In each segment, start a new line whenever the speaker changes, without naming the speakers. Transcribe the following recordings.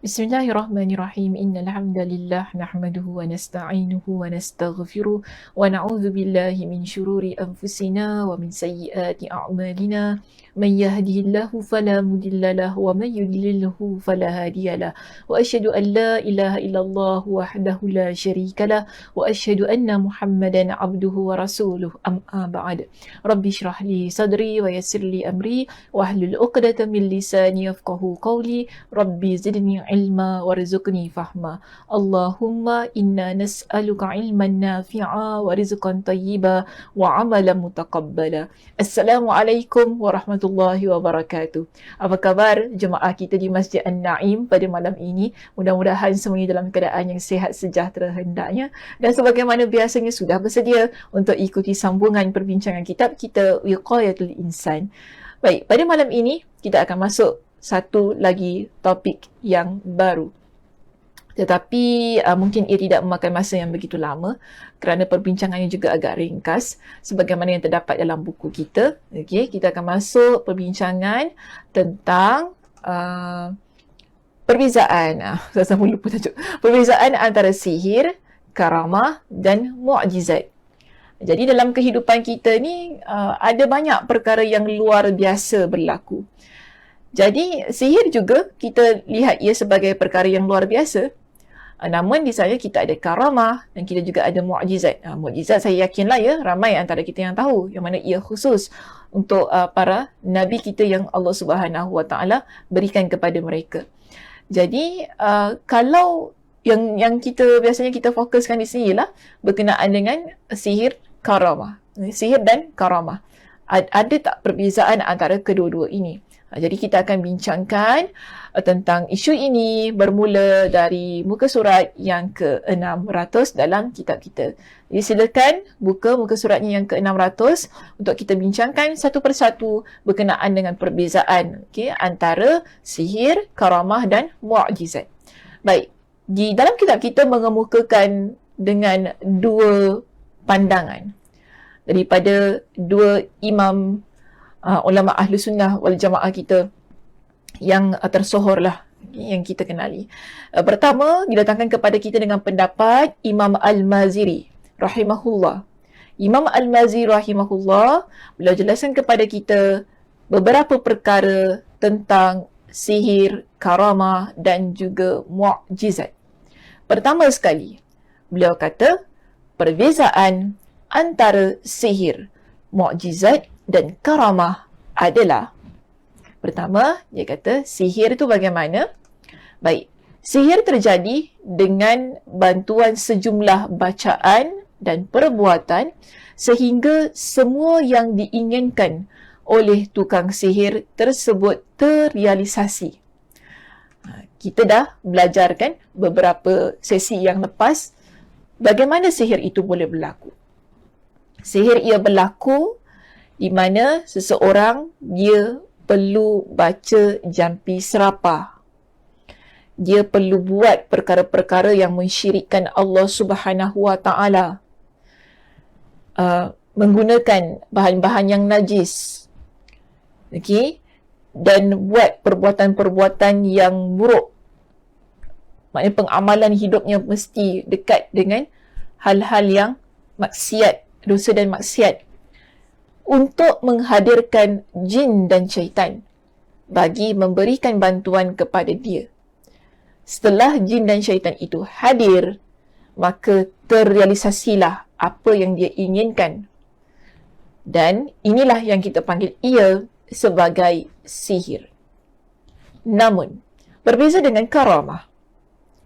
Bismillahirrahmanirrahim. Innal hamdalillah nahmaduhu wa nasta'inuhu wa nastaghfiruh wa na'udzu billahi min shururi anfusina wa min sayyiati a'malina. Man yahdihillahu fala mudilla lahu wa man yudlilhu fala hadiya lahu. Wa asyhadu an la ilaha illallah wahdahu la syarika lah wa asyhadu anna Muhammadan abduhu wa rasuluh. Amma ba'd. Rabbi shrah li sadri wa yassir li amri wahlul 'uqdatam min lisani yafqahu qawli. Rabbi zidni ilma warzuqni fahma. Allahumma inna nas'aluka ilman nafi'a wa rizqan tayyiba wa amalan mutaqabbala. Assalamualaikum warahmatullahi wabarakatuh. Apa khabar jemaah kita di Masjid An-Naim pada malam ini? Mudah-mudahan semuanya dalam keadaan yang sihat sejahtera hendaknya. Dan sebagaimana biasanya sudah bersedia untuk ikuti sambungan perbincangan kitab kita Wiqayatul Insan. Baik, pada malam ini kita akan masuk satu lagi topik yang baru. Tetapi mungkin ia tidak memakan masa yang begitu lama kerana perbincangannya juga agak ringkas sebagaimana yang terdapat dalam buku kita. Okey, kita akan masuk perbincangan tentang perbezaan. Saya sampai lupa tajuk. Perbezaan antara sihir, karamah dan mukjizat. Jadi dalam kehidupan kita ni ada banyak perkara yang luar biasa berlaku. Jadi sihir juga kita lihat ia sebagai perkara yang luar biasa. Namun di sana kita ada karamah dan kita juga ada mukjizat. Mukjizat saya yakinlah ya ramai antara kita yang tahu yang mana ia khusus untuk para nabi kita yang Allah Subhanahu Wa Taala berikan kepada mereka. Jadi kalau yang kita biasanya kita fokuskan di sini lah berkenaan dengan sihir karamah. Sihir dan karamah. Ada tak perbezaan antara kedua-dua ini? Jadi kita akan bincangkan tentang isu ini bermula dari muka surat yang ke-600 dalam kitab kita. Jadi silakan buka muka suratnya yang ke-600 untuk kita bincangkan satu persatu berkenaan dengan perbezaan antara sihir, karamah dan mukjizat. Baik, di dalam kitab kita mengemukakan dengan dua pandangan daripada dua imam ulama ahli sunnah wal jamaah kita yang tersohor lah yang kita kenali. Pertama didatangkan kepada kita dengan pendapat Imam Al-Maziri rahimahullah. Imam Al-Maziri rahimahullah beliau jelaskan kepada kita beberapa perkara tentang sihir, karamah dan juga mukjizat. Pertama sekali beliau kata perbezaan antara sihir, mukjizat dan karamah adalah, pertama, dia kata sihir itu bagaimana? Baik, sihir terjadi dengan bantuan sejumlah bacaan dan perbuatan sehingga semua yang diinginkan oleh tukang sihir tersebut terrealisasi. Kita dah belajarkan beberapa sesi yang lepas bagaimana sihir itu boleh berlaku. Sihir ia berlaku di mana seseorang dia perlu baca jampi serapah. Dia perlu buat perkara-perkara yang mensyirikkan Allah Subhanahu Wa Taala. Menggunakan bahan-bahan yang najis. Okey? Dan buat perbuatan-perbuatan yang buruk. Maknanya pengamalan hidupnya mesti dekat dengan hal-hal yang maksiat, dosa dan maksiat. Untuk menghadirkan jin dan syaitan bagi memberikan bantuan kepada dia. Setelah jin dan syaitan itu hadir, maka terrealisasilah apa yang dia inginkan. Dan inilah yang kita panggil ia sebagai sihir. Namun, berbeza dengan karamah.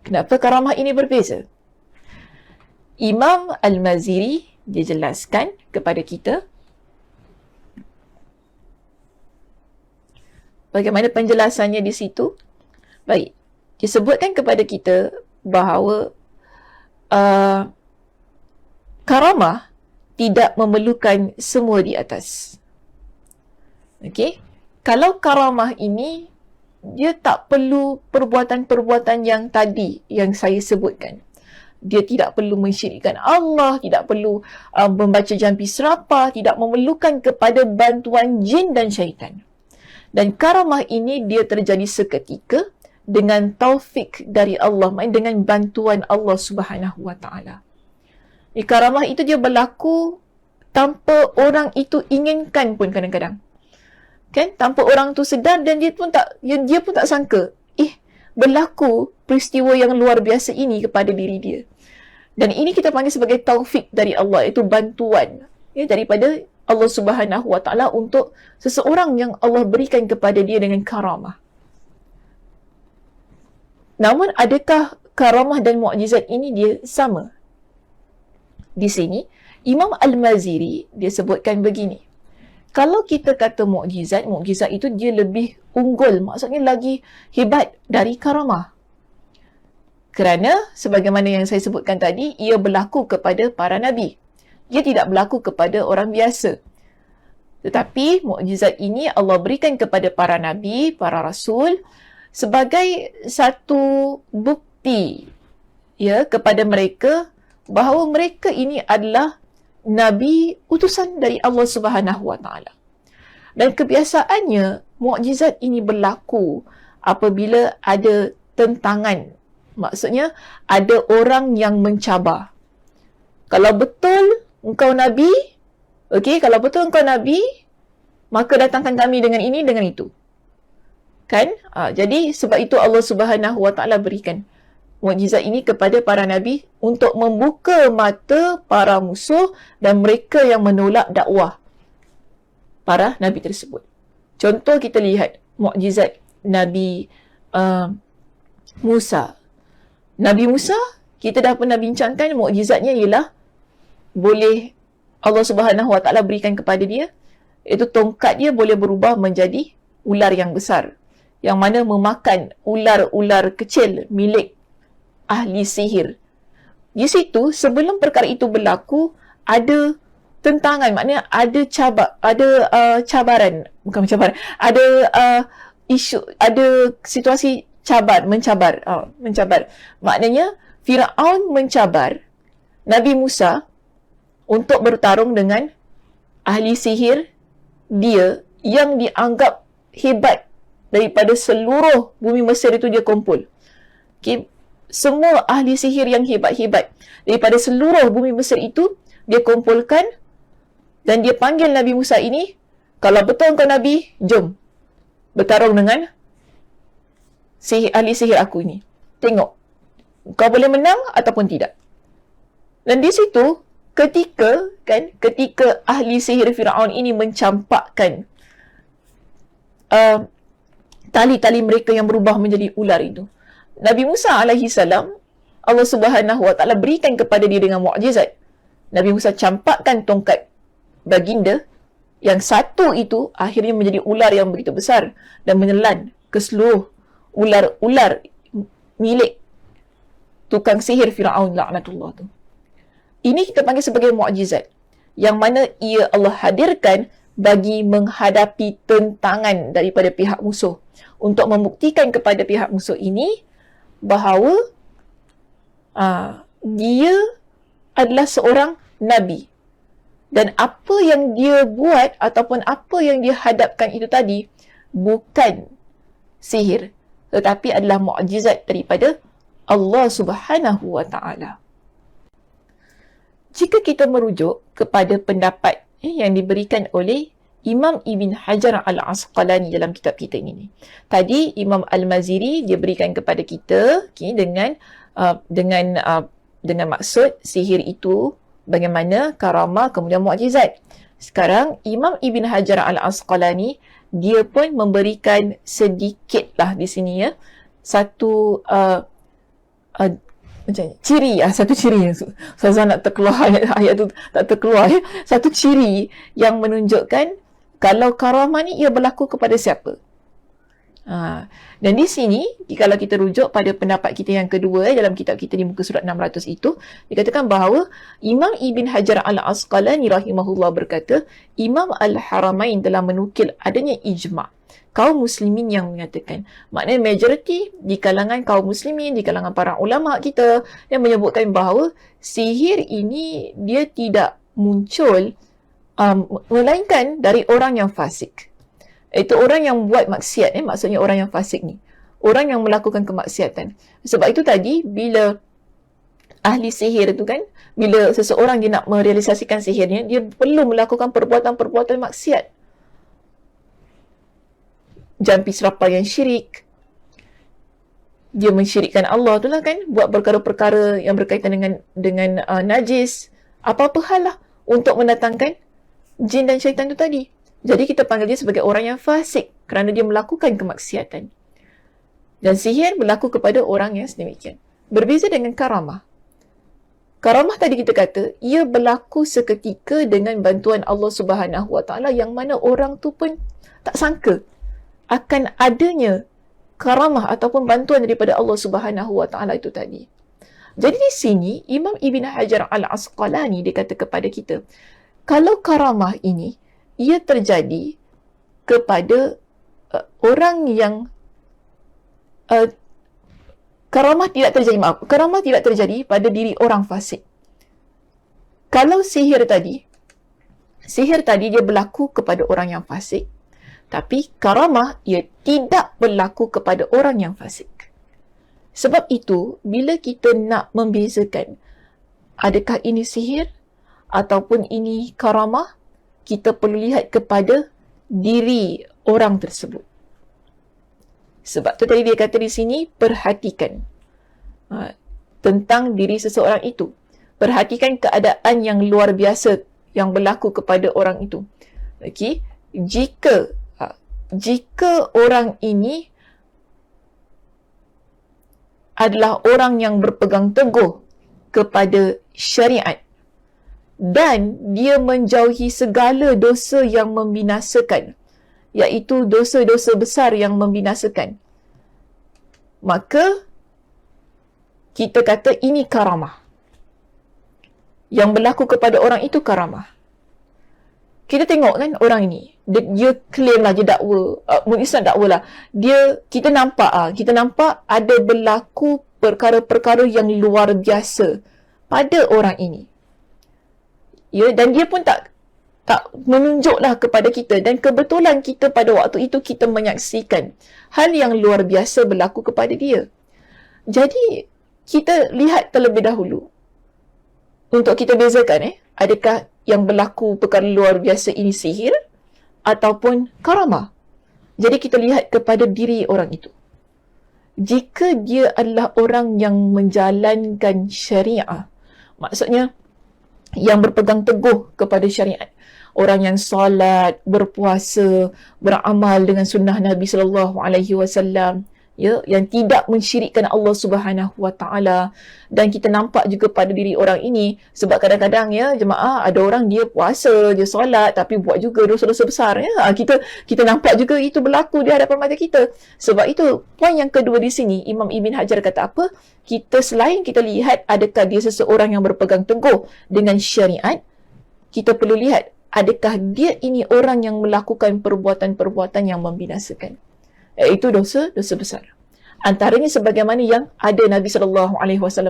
Kenapa karamah ini berbeza? Imam Al-Maziri dia jelaskan kepada kita bagaimana penjelasannya di situ. Baik, disebutkan kepada kita bahawa karamah tidak memerlukan semua di atas. Okey, kalau karamah ini dia tak perlu perbuatan-perbuatan yang tadi yang saya sebutkan. Dia tidak perlu mensyirikkan Allah, tidak perlu membaca jampi serapah, tidak memerlukan kepada bantuan jin dan syaitan. Dan karamah ini dia terjadi seketika dengan taufik dari Allah, dengan bantuan Allah Subhanahu Wa Taala. Karamah itu dia berlaku tanpa orang itu inginkan pun kadang-kadang. Kan? Tanpa orang tu sedar dan dia pun tak sangka, berlaku peristiwa yang luar biasa ini kepada diri dia. Dan ini kita panggil sebagai taufik dari Allah, iaitu bantuan daripada Allah Subhanahu Wa Taala untuk seseorang yang Allah berikan kepada dia dengan karamah. Namun adakah karamah dan mukjizat ini dia sama? Di sini Imam Al-Maziri dia sebutkan begini. Kalau kita kata mukjizat itu dia lebih unggul, maksudnya lagi hebat dari karamah. Kerana sebagaimana yang saya sebutkan tadi, ia berlaku kepada para nabi. Ia tidak berlaku kepada orang biasa. Tetapi mukjizat ini Allah berikan kepada para nabi, para rasul sebagai satu bukti kepada mereka bahawa mereka ini adalah nabi utusan dari Allah Subhanahu Wa Taala. Dan kebiasaannya mukjizat ini berlaku apabila ada tentangan. Maksudnya ada orang yang mencabar. Kalau betul engkau nabi, kalau betul engkau nabi, maka datangkan kami dengan ini, dengan itu. Kan? Jadi sebab itu Allah Subhanahu Wa Taala berikan mukjizat ini kepada para nabi untuk membuka mata para musuh dan mereka yang menolak dakwah para nabi tersebut. Contoh kita lihat mukjizat Nabi Musa. Nabi Musa, kita dah pernah bincangkan mukjizatnya ialah boleh Allah Subhanahu Wa Taala berikan kepada dia, iaitu tongkat dia boleh berubah menjadi ular yang besar, yang mana memakan ular-ular kecil milik ahli sihir. Di situ, sebelum perkara itu berlaku, ada tentangan, maknanya ada cabaran, bukan mencabar, ada isu, ada situasi mencabar. Maknanya, Firaun mencabar Nabi Musa untuk bertarung dengan ahli sihir dia yang dianggap hebat daripada seluruh bumi Mesir itu dia kumpul. Semua ahli sihir yang hebat-hebat daripada seluruh bumi Mesir itu dia kumpulkan dan dia panggil Nabi Musa ini, kalau betul kau Nabi, jom bertarung dengan ahli sihir aku ini. Tengok, kau boleh menang ataupun tidak. Dan di situ, ketika ahli sihir Firaun ini mencampakkan tali-tali mereka yang berubah menjadi ular itu, Nabi Musa alaihi salam, Allah Subhanahu Wa Taala berikan kepada dia dengan mukjizat. Nabi Musa campakkan tongkat baginda, yang satu itu akhirnya menjadi ular yang begitu besar dan menelan ke seluruh ular-ular milik tukang sihir Firaun laknatullah tu. Ini kita panggil sebagai mukjizat, yang mana ia Allah hadirkan bagi menghadapi tentangan daripada pihak musuh, untuk membuktikan kepada pihak musuh ini bahawa dia adalah seorang nabi. Dan apa yang dia buat ataupun apa yang dia hadapkan itu tadi bukan sihir, tetapi adalah mukjizat daripada Allah Subhanahu Wa Taala. Jika kita merujuk kepada pendapat yang diberikan oleh Imam Ibn Hajar Al-Asqalani dalam kitab kita ini. Tadi Imam Al-Maziri dia berikan kepada kita dengan maksud sihir itu bagaimana karamah kemudian mukjizat. Sekarang Imam Ibn Hajar Al-Asqalani dia pun memberikan sedikitlah di sini satu macam ciri satu ciri saya nak terkeluar ayat tu tak terkeluar satu ciri yang menunjukkan kalau karamah ni ia berlaku kepada siapa. Dan di sini kalau kita rujuk pada pendapat kita yang kedua dalam kitab kita di muka surat 600 itu, dikatakan bahawa Imam Ibn Hajar Al-Asqalani rahimahullah berkata, Imam Al-Haramain telah menukil adanya ijma' kaum muslimin yang mengatakan, maknanya majoriti di kalangan kaum muslimin, di kalangan para ulama kita yang menyebutkan bahawa sihir ini dia tidak muncul melainkan dari orang yang fasik. Itu orang yang buat maksiat, maksudnya orang yang fasik ni. orang yang melakukan kemaksiatan. Sebab itu tadi, bila ahli sihir tu kan, bila seseorang dia nak merealisasikan sihirnya, dia perlu melakukan perbuatan-perbuatan maksiat. Jampi serapal yang syirik, dia mensyirikkan Allah tu lah kan, buat perkara-perkara yang berkaitan dengan najis, apa-apa hal lah untuk mendatangkan jin dan syaitan tu tadi. Jadi kita panggil dia sebagai orang yang fasik kerana dia melakukan kemaksiatan. Dan sihir berlaku kepada orang yang sedemikian. Berbeza dengan karamah. Karamah tadi kita kata, ia berlaku seketika dengan bantuan Allah Subhanahu Wa Taala, yang mana orang tu pun tak sangka akan adanya karamah ataupun bantuan daripada Allah Subhanahu Wa Taala itu tadi. Jadi di sini Imam Ibn Hajar Al-Asqalani dia kata kepada kita, kalau karamah ini ia terjadi kepada orang yang karamah tidak terjadi pada diri orang fasik. Kalau sihir tadi dia berlaku kepada orang yang fasik, tapi karamah ia tidak berlaku kepada orang yang fasik. Sebab itu, bila kita nak membezakan adakah ini sihir ataupun ini karamah, kita perlu lihat kepada diri orang tersebut. Sebab tu tadi dia kata di sini, perhatikan tentang diri seseorang itu. Perhatikan keadaan yang luar biasa yang berlaku kepada orang itu. Okey, jika orang ini adalah orang yang berpegang teguh kepada syariat dan dia menjauhi segala dosa yang membinasakan, iaitu dosa-dosa besar yang membinasakan, maka kita kata ini karamah. Yang berlaku kepada orang itu karamah. Kita tengok kan orang ini, dia claim lah, dia dakwa, bukan dakwa lah, kita nampak ada berlaku perkara-perkara yang luar biasa pada orang ini. Ya, dan dia pun tak menunjuklah kepada kita, dan kebetulan kita pada waktu itu kita menyaksikan hal yang luar biasa berlaku kepada dia. Jadi kita lihat terlebih dahulu untuk kita bezakan adakah yang berlaku perkara luar biasa ini sihir ataupun karamah. Jadi kita lihat kepada diri orang itu. Jika dia adalah orang yang menjalankan syariah, maksudnya yang berpegang teguh kepada syariat, orang yang solat, berpuasa, beramal dengan sunnah Nabi sallallahu alaihi wasallam, ya, yang tidak mensyirikkan Allah Subhanahu Wa Taala. Dan kita nampak juga pada diri orang ini, sebab kadang-kadang ya jemaah, ada orang dia puasa, dia solat tapi buat juga dosa-dosa besar, ya. Kita nampak juga itu berlaku di hadapan mata kita. Sebab itu poin yang kedua di sini Imam Ibn Hajar kata apa? Selain kita lihat adakah dia seseorang yang berpegang teguh dengan syariat, kita perlu lihat adakah dia ini orang yang melakukan perbuatan-perbuatan yang membinasakan, iaitu dosa besar. Antaranya sebagaimana yang ada Nabi SAW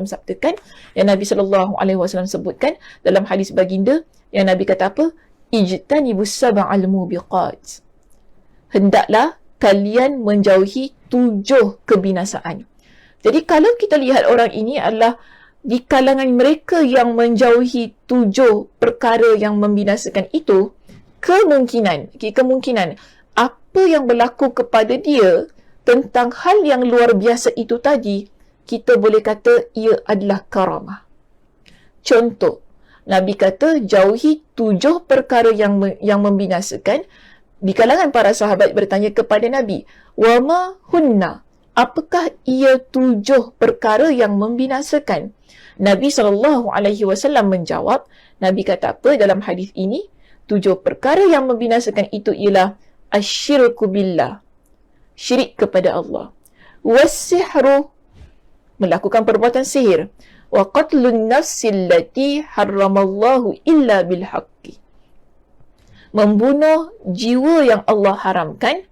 sabdakan, yang Nabi SAW sebutkan dalam hadis baginda, yang Nabi kata apa? Ijtanibus sab'al mubiqat. Hendaklah kalian menjauhi 7 kebinasaan. Jadi kalau kita lihat orang ini adalah di kalangan mereka yang menjauhi 7 perkara yang membinasakan itu, kemungkinan apa yang berlaku kepada dia tentang hal yang luar biasa itu tadi, kita boleh kata ia adalah karamah. Contoh, Nabi kata jauhi 7 perkara yang membinasakan. Di kalangan para sahabat bertanya kepada Nabi, wa ma hunna, apakah ia 7 perkara yang membinasakan? Nabi SAW menjawab, Nabi kata apa dalam hadis ini? 7 perkara yang membinasakan itu ialah asyirku billah, syirik kepada Allah, wassihru, melakukan perbuatan sihir, wa qatlun nafsi allati harramallahu illa bilhaqqi, membunuh jiwa yang Allah haramkan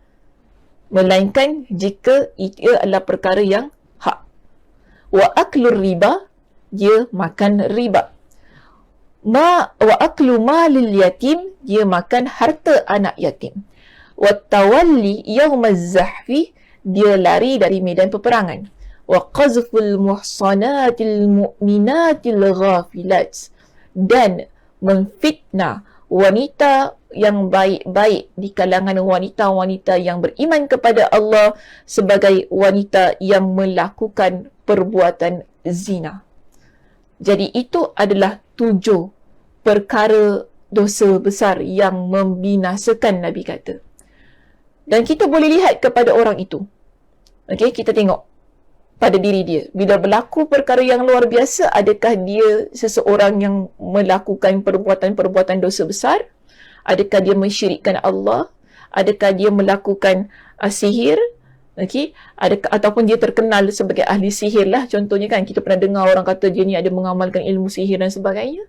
melainkan jika ia adalah perkara yang hak, wa aklur riba, dia makan riba, wa aklu malil yatim, dia makan harta anak yatim, wa tawalli yawmaz zahfi, dia lari dari medan peperangan. Wa qazful muhsanatil mu'minatil ghafilat, dan memfitnah wanita yang baik-baik di kalangan wanita-wanita yang beriman kepada Allah sebagai wanita yang melakukan perbuatan zina. Jadi itu adalah 7 perkara dosa besar yang membinasakan, Nabi kata. Dan kita boleh lihat kepada orang itu. Okey, kita tengok pada diri dia. Bila berlaku perkara yang luar biasa, adakah dia seseorang yang melakukan perbuatan-perbuatan dosa besar? Adakah dia mensyirikkan Allah? Adakah dia melakukan sihir? Okey, ataupun dia terkenal sebagai ahli sihir lah. Contohnya kan, kita pernah dengar orang kata dia ni ada mengamalkan ilmu sihir dan sebagainya.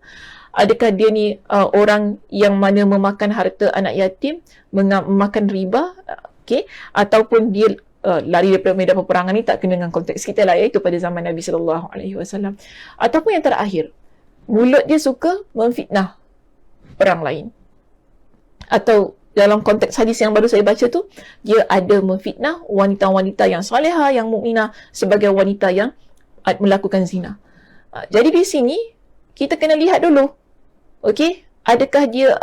Adakah dia ni orang yang mana memakan harta anak yatim, memakan riba, okey, ataupun dia lari daripada medan peperangan ni tak kena dengan konteks kita lah, iaitu pada zaman Nabi SAW. Ataupun yang terakhir, mulut dia suka memfitnah orang lain. Atau dalam konteks hadis yang baru saya baca tu, dia ada memfitnah wanita-wanita yang salihah, yang mukminah sebagai wanita yang melakukan zina. Jadi di sini kita kena lihat dulu, okey, adakah dia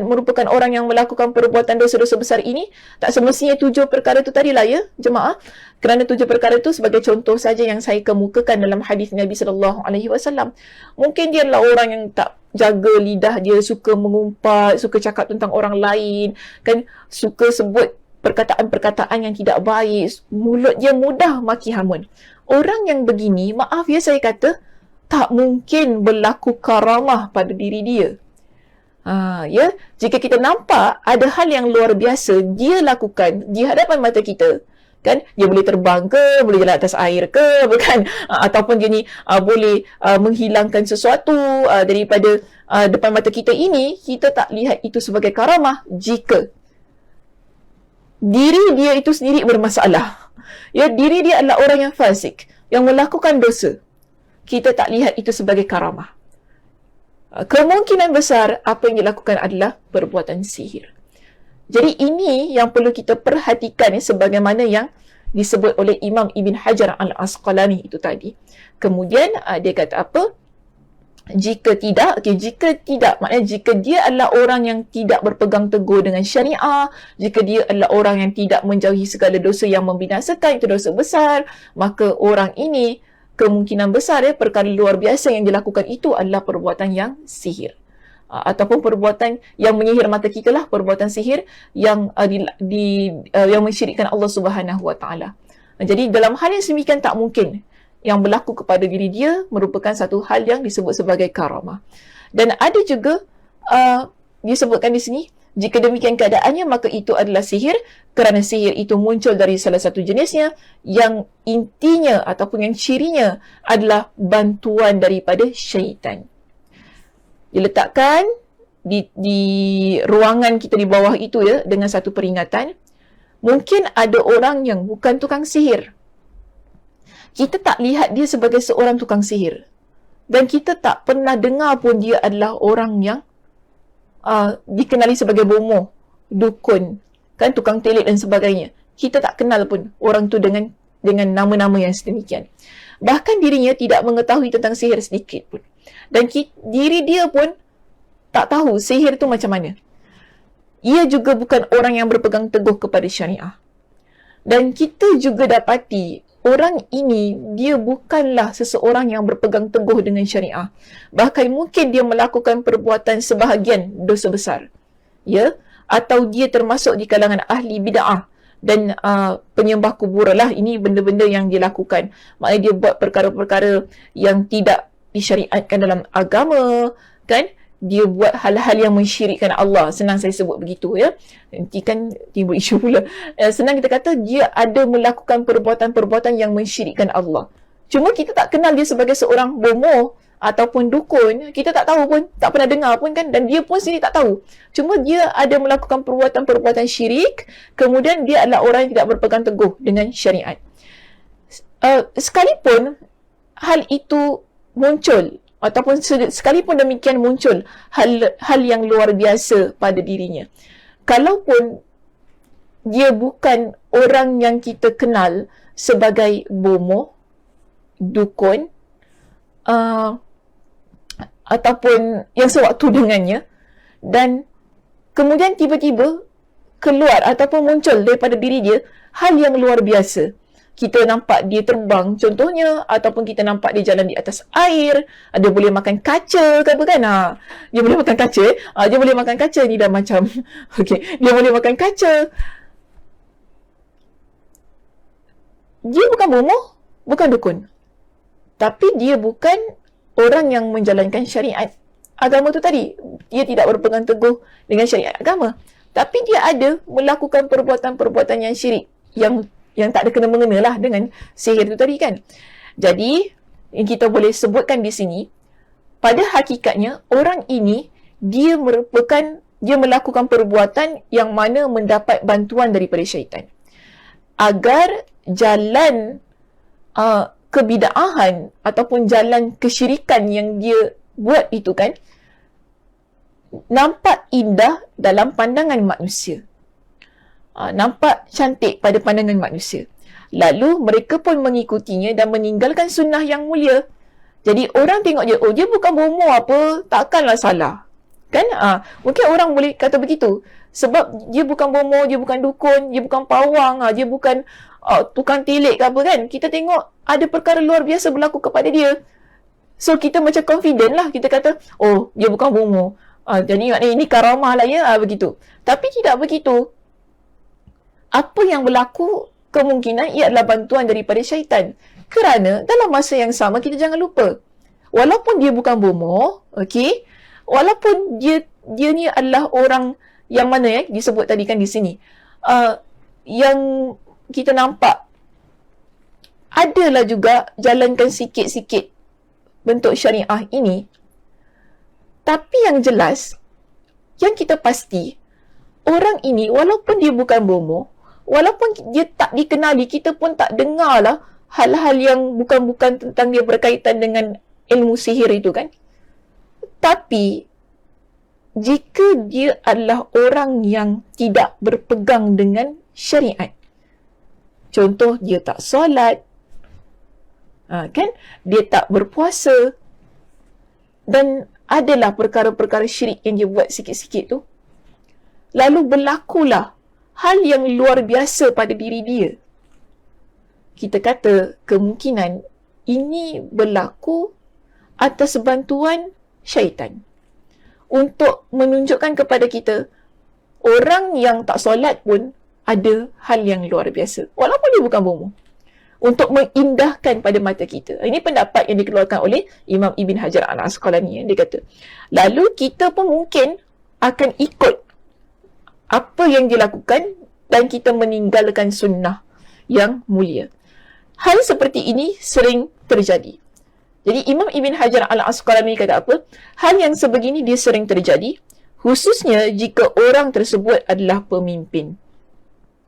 merupakan orang yang melakukan perbuatan dosa-dosa besar ini? Tak semestinya 7 perkara itu tadi lah ya, jemaah. Kerana 7 perkara itu sebagai contoh saja yang saya kemukakan dalam hadis Nabi SAW. Mungkin dia adalah orang yang tak jaga lidah dia, suka mengumpat, suka cakap tentang orang lain, kan, suka sebut perkataan-perkataan yang tidak baik, mulut dia mudah maki hamun. Orang yang begini, maaf ya saya kata, tak mungkin berlaku karamah pada diri dia. Ya, jika kita nampak ada hal yang luar biasa dia lakukan di hadapan mata kita, kan, dia boleh terbang ke, boleh jalan atas air ke, bukan, ataupun dia ni boleh menghilangkan sesuatu daripada depan mata kita ini, kita tak lihat itu sebagai karamah jika diri dia itu sendiri bermasalah. Ya, diri dia adalah orang yang fasik, yang melakukan dosa. Kita tak lihat itu sebagai karamah. Kemungkinan besar apa yang dilakukan adalah perbuatan sihir. Jadi ini yang perlu kita perhatikan, sebagaimana yang disebut oleh Imam Ibn Hajar Al-Asqalani itu tadi. Kemudian dia kata apa? Jika tidak, maknanya jika dia adalah orang yang tidak berpegang teguh dengan syariah, jika dia adalah orang yang tidak menjauhi segala dosa yang membinasakan, itu dosa besar, maka orang ini kemungkinan besar perkara luar biasa yang dilakukan itu adalah perbuatan yang sihir. Ataupun perbuatan yang menyihir mata kita lah, perbuatan sihir yang yang mensyirikkan Allah Subhanahu Wa Taala. Jadi dalam hal yang semikian tak mungkin yang berlaku kepada diri dia merupakan satu hal yang disebut sebagai karamah. Dan ada juga disebutkan di sini, jika demikian keadaannya maka itu adalah sihir, kerana sihir itu muncul dari salah satu jenisnya yang intinya ataupun yang cirinya adalah bantuan daripada syaitan. Diletakkan di ruangan kita di bawah itu ya, dengan satu peringatan. Mungkin ada orang yang bukan tukang sihir. Kita tak lihat dia sebagai seorang tukang sihir. Dan kita tak pernah dengar pun dia adalah orang yang dikenali sebagai bomoh, dukun, kan, tukang telik dan sebagainya. Kita tak kenal pun orang tu dengan nama-nama yang sedemikian. Bahkan dirinya tidak mengetahui tentang sihir sedikit pun. Dan diri dia pun tak tahu sihir tu macam mana. Ia juga bukan orang yang berpegang teguh kepada syariah. Dan kita juga dapati orang ini dia bukanlah seseorang yang berpegang teguh dengan syariah. Bahkan mungkin dia melakukan perbuatan sebahagian dosa besar. Ya, atau dia termasuk di kalangan ahli bid'ah dan penyembah kubur lah. Ini benda-benda yang dia lakukan. Maknanya dia buat perkara-perkara yang tidak disyariatkan dalam agama, kan? Dia buat hal-hal yang mensyirikkan Allah. Senang saya sebut begitu ya. Nanti kan timbul isu pula. Senang kita kata dia ada melakukan perbuatan-perbuatan yang mensyirikkan Allah. Cuma kita tak kenal dia sebagai seorang bomoh ataupun dukun. Kita tak tahu pun, tak pernah dengar pun kan, dan dia pun sendiri tak tahu. Cuma dia ada melakukan perbuatan-perbuatan syirik, kemudian dia adalah orang yang tidak berpegang teguh dengan syariat. Sekalipun hal itu muncul, ataupun sekalipun demikian muncul hal yang luar biasa pada dirinya, kalaupun dia bukan orang yang kita kenal sebagai bomoh, dukun, ataupun yang sewaktu dengannya, dan kemudian tiba-tiba keluar ataupun muncul daripada diri dia hal yang luar biasa. Kita nampak dia terbang contohnya, ataupun kita nampak dia jalan di atas air, dia boleh makan kaca ke apa kan. Dia boleh makan kaca, dia boleh makan kaca ni dah macam okey, dia boleh makan kaca. Dia bukan bomoh, bukan dukun. Tapi dia bukan orang yang menjalankan syariat agama tu tadi. Dia tidak berpegang teguh dengan syariat agama. Tapi dia ada melakukan perbuatan-perbuatan yang syirik, yang tak ada kena-mengena lah dengan sihir tu tadi kan. Jadi, yang kita boleh sebutkan di sini, pada hakikatnya, orang ini, dia melakukan perbuatan yang mana mendapat bantuan daripada syaitan. Agar jalan kebidaahan ataupun jalan kesyirikan yang dia buat itu kan, nampak indah dalam pandangan manusia. Nampak cantik pada pandangan manusia. Lalu mereka pun mengikutinya dan meninggalkan sunnah yang mulia. Jadi orang tengok dia, oh dia bukan bomoh apa, takkanlah salah. Kan? Mungkin orang boleh kata begitu. Sebab dia bukan bomoh, dia bukan dukun, dia bukan pawang, dia bukan tukang telik ke apa kan. Kita tengok ada perkara luar biasa berlaku kepada dia. So kita macam confident lah. Kita kata, oh dia bukan bomoh. Jadi maknanya ini karamah lah ya, begitu. Tapi tidak begitu. Apa yang berlaku kemungkinan ia adalah bantuan daripada syaitan. Kerana dalam masa yang sama kita jangan lupa, walaupun dia bukan bomoh, okey, walaupun dia ni adalah orang yang mana disebut tadi kan di sini, yang kita nampak adalah juga jalankan sikit-sikit bentuk syariah ini. Tapi yang jelas, yang kita pasti, orang ini walaupun dia bukan bomoh, walaupun dia tak dikenali, kita pun tak dengar lah hal-hal yang bukan-bukan tentang dia berkaitan dengan ilmu sihir itu kan. Tapi, jika dia adalah orang yang tidak berpegang dengan syariat, contoh dia tak solat, kan, dia tak berpuasa, dan adalah perkara-perkara syirik yang dia buat sikit-sikit tu, lalu berlakulah hal yang luar biasa pada diri dia, kita kata kemungkinan ini berlaku atas bantuan syaitan untuk menunjukkan kepada kita orang yang tak solat pun ada hal yang luar biasa walaupun dia bukan bomoh, untuk mengindahkan pada mata kita. Ini pendapat yang dikeluarkan oleh Imam Ibn Hajar Al-Asqalani. Dia kata, lalu kita pun mungkin akan ikut apa yang dilakukan dan kita meninggalkan sunnah yang mulia. Hal seperti ini sering terjadi. Jadi Imam Ibn Hajar Al-Asqalani kata apa? Hal yang sebegini dia sering terjadi, khususnya jika orang tersebut adalah pemimpin.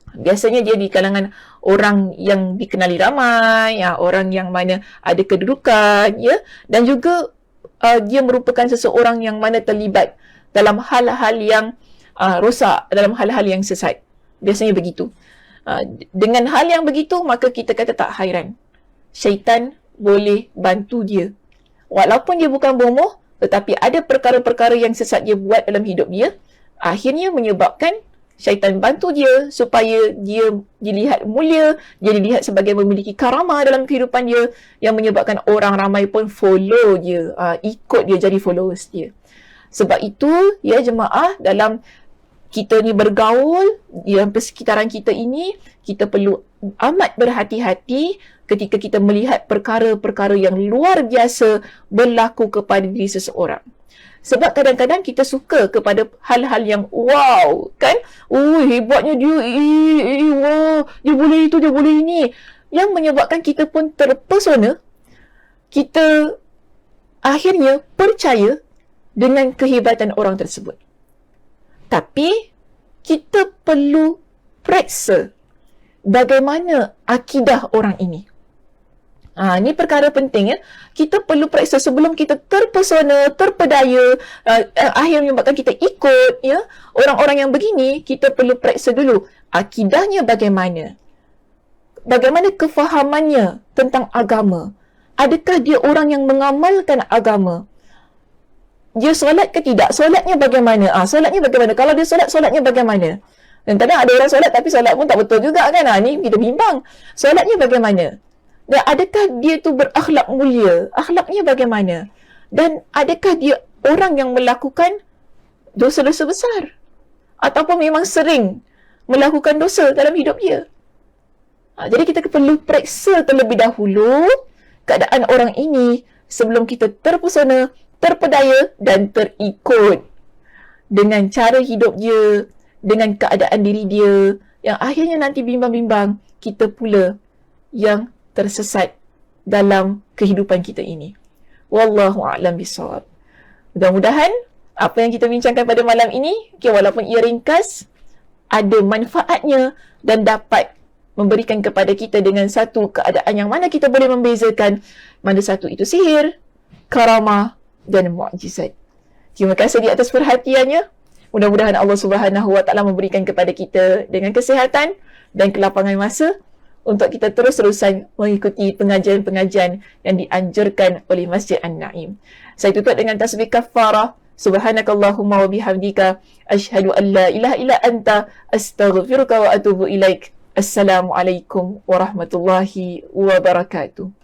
Biasanya dia di kalangan orang yang dikenali ramai, orang yang mana ada kedudukan, dan juga dia merupakan seseorang yang mana terlibat dalam hal-hal yang rosak, dalam hal-hal yang sesat. Biasanya begitu. Dengan hal yang begitu, maka kita kata tak hairan, syaitan boleh bantu dia. Walaupun dia bukan bomoh, tetapi ada perkara-perkara yang sesat dia buat dalam hidup dia, akhirnya menyebabkan syaitan bantu dia supaya dia dilihat mulia, dia dilihat sebagai memiliki karamah dalam kehidupan dia, yang menyebabkan orang ramai pun follow dia, ikut dia, jadi followers dia. Sebab itu, ya jemaah, dalam kita ni bergaul di dalam persekitaran kita ini, kita perlu amat berhati-hati ketika kita melihat perkara-perkara yang luar biasa berlaku kepada diri seseorang. Sebab kadang-kadang kita suka kepada hal-hal yang wow, kan? Oh, hebatnya dia, wow, dia boleh itu, dia boleh ini. Yang menyebabkan kita pun terpesona, kita akhirnya percaya dengan kehebatan orang tersebut. Tapi, kita perlu periksa bagaimana akidah orang ini. Ini perkara penting ya. Kita perlu periksa sebelum kita terpesona, terpedaya, akhirnya menyebabkan kita ikut ya. Orang-orang yang begini, kita perlu periksa dulu akidahnya bagaimana? Bagaimana kefahamannya tentang agama? Adakah dia orang yang mengamalkan agama? Dia solat ke tidak? Solatnya bagaimana? Solatnya bagaimana? Kalau dia solat, solatnya bagaimana? Dan kadang ada orang solat tapi solat pun tak betul juga kan? Ni kita bimbang. Solatnya bagaimana? Dan adakah dia tu berakhlak mulia? Akhlaknya bagaimana? Dan adakah dia orang yang melakukan dosa-dosa besar? Ataupun memang sering melakukan dosa dalam hidup dia? Jadi kita perlu periksa terlebih dahulu keadaan orang ini sebelum kita terpesona, terpedaya dan terikut dengan cara hidup dia, dengan keadaan diri dia, yang akhirnya nanti bimbang-bimbang kita pula yang tersesat dalam kehidupan kita ini. Wallahu a'lam bishawab. Mudah-mudahan apa yang kita bincangkan pada malam ini, walaupun ia ringkas, ada manfaatnya dan dapat memberikan kepada kita dengan satu keadaan yang mana kita boleh membezakan mana satu itu sihir, karamah dan mukjizat. Terima kasih di atas perhatiannya. Mudah-mudahan Allah Subhanahu Wa Taala memberikan kepada kita dengan kesihatan dan kelapangan masa untuk kita terus-terusan mengikuti pengajian-pengajian yang dianjurkan oleh Masjid An-Naim. Saya tutup dengan tasbih kafarah. Subhanakallahumma wa bihamdika asyhadu an la ilaha illa anta astaghfiruka wa atubu ilaik. Assalamualaikum warahmatullahi wabarakatuh.